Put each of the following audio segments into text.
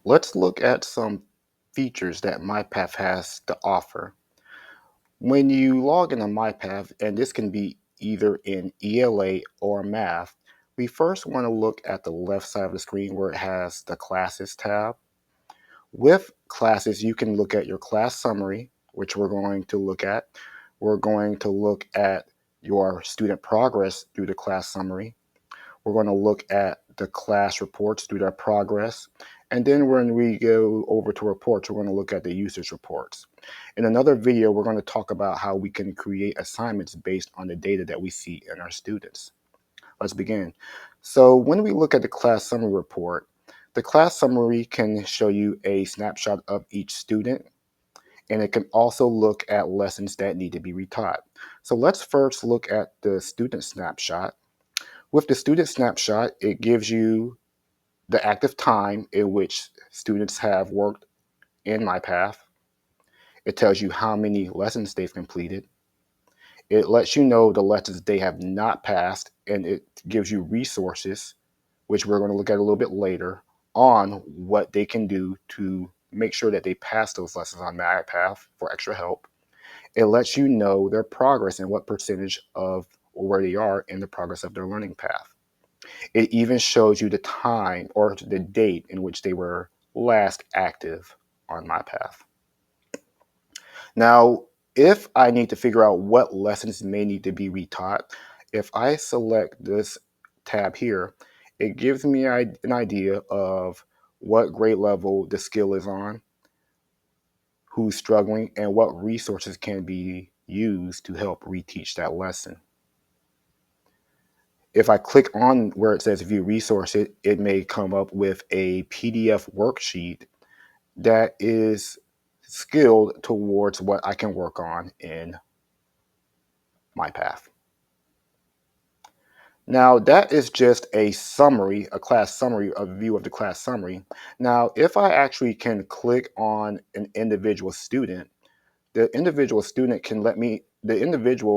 Let's look at some features that MyPath has to offer. When you log into MyPath, and this can be either in ELA or math, we first want to look at the left side of the screen where it has the Classes tab. With Classes, you can look at your class summary, which we're going to look at. We're going to look at your student progress through the class summary. We're going to look at the class reports through their progress. And then when we go over to reports, we're going to look at the usage reports. In another video, we're going to talk about how we can create assignments based on the data that we see in our students. Let's begin. So when we look at the class summary report, the class summary can show you a snapshot of each student, and it can also look at lessons that need to be retaught. So let's first look at the student snapshot. With the student snapshot, it gives you the active time in which students have worked in MyPath. It tells you how many lessons they've completed. It lets you know the lessons they have not passed, and it gives you resources, which we're going to look at a little bit later, on what they can do to make sure that they pass those lessons on MyPath for extra help. It lets you know their progress and what percentage of or where they are in the progress of their learning path. It even shows you the time or the date in which they were last active on MyPath. Now, if I need to figure out what lessons may need to be retaught, if I select this tab here, it gives me an idea of what grade level the skill is on, who's struggling, and what resources can be used to help reteach that lesson. If I click on where it says view resources, it may come up with a PDF worksheet that is skilled towards what I can work on in MyPath. Now that is just a summary, a class summary, a view of the class summary. Now, if I actually can click on an individual student, the individual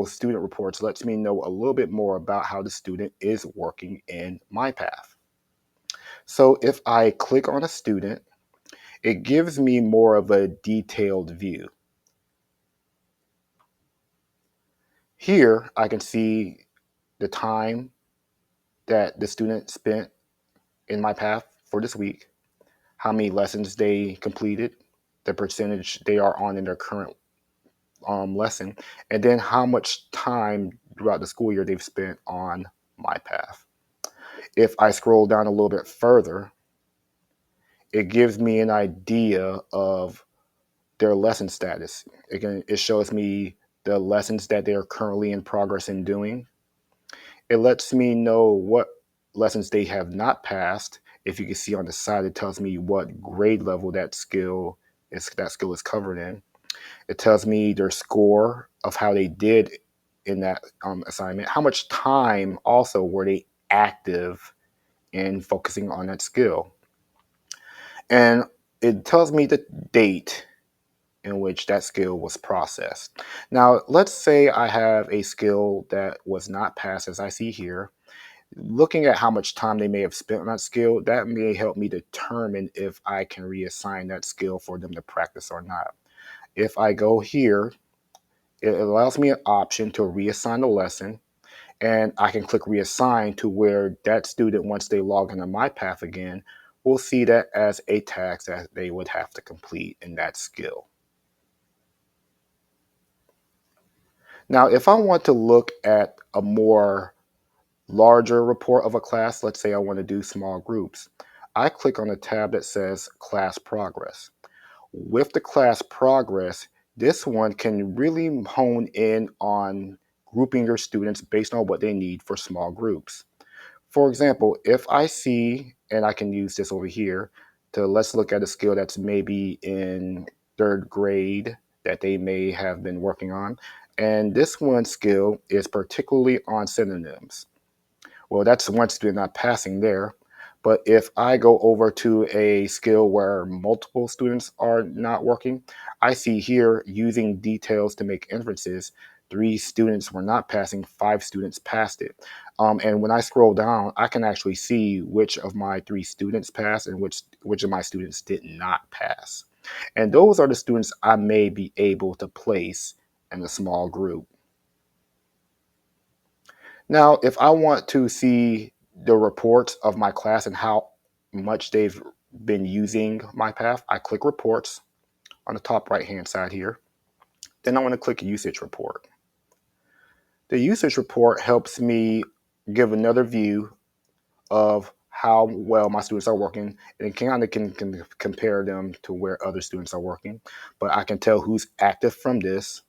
student reports lets me know a little bit more about how the student is working in MyPath. So if I click on a student, it gives me more of a detailed view. Here, I can see the time that the student spent in MyPath for this week, how many lessons they completed, the percentage they are on in their current lesson, and then how much time throughout the school year they've spent on MyPath. If I scroll down a little bit further, it gives me an idea of their lesson status. It shows me the lessons that they are currently in progress in doing. It lets me know what lessons they have not passed. If you can see on the side, it tells me what grade level that skill is covered in. It tells me their score of how they did in that assignment. How much time also were they active in focusing on that skill. And it tells me the date in which that skill was processed. Now, let's say I have a skill that was not passed, as I see here. Looking at how much time they may have spent on that skill, that may help me determine if I can reassign that skill for them to practice or not. If I go here, it allows me an option to reassign the lesson, and I can click reassign to where that student, once they log into MyPath again, will see that as a task that they would have to complete in that skill. Now, if I want to look at a more larger report of a class, let's say I want to do small groups, I click on the tab that says class progress. With the class progress, this one can really hone in on grouping your students based on what they need for small groups. For example, if I see, and I can use this over here, let's look at a skill that's maybe in third grade that they may have been working on. And this one skill is particularly on synonyms. Well, that's one student not passing there. But if I go over to a skill where multiple students are not working, I see here using details to make inferences. 3 students were not passing, 5 students passed it. And when I scroll down, I can actually see which of my 3 students passed and which of my students did not pass. And those are the students I may be able to place in a small group. Now, if I want to see the reports of my class and how much they've been using MyPath, I click Reports on the top right-hand side here. Then I want to click Usage Report. The usage report helps me give another view of how well my students are working, and it kind of can compare them to where other students are working. But I can tell who's active from this.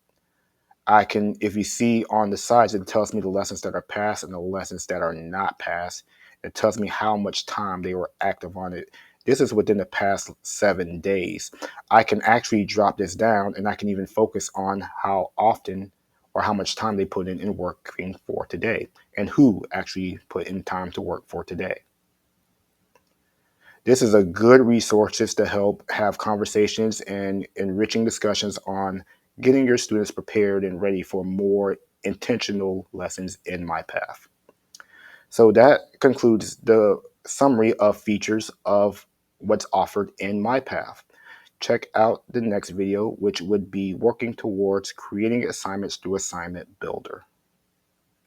I can, if you see on the sides, it tells me the lessons that are passed and the lessons that are not passed. It tells me how much time they were active on it. This is within the past 7 days. I can actually drop this down and I can even focus on how often or how much time they put in working for today and who actually put in time to work for today. This is a good resource just to help have conversations and enriching discussions on getting your students prepared and ready for more intentional lessons in MyPath. So that concludes the summary of features of what's offered in MyPath. Check out the next video, which would be working towards creating assignments through Assignment Builder.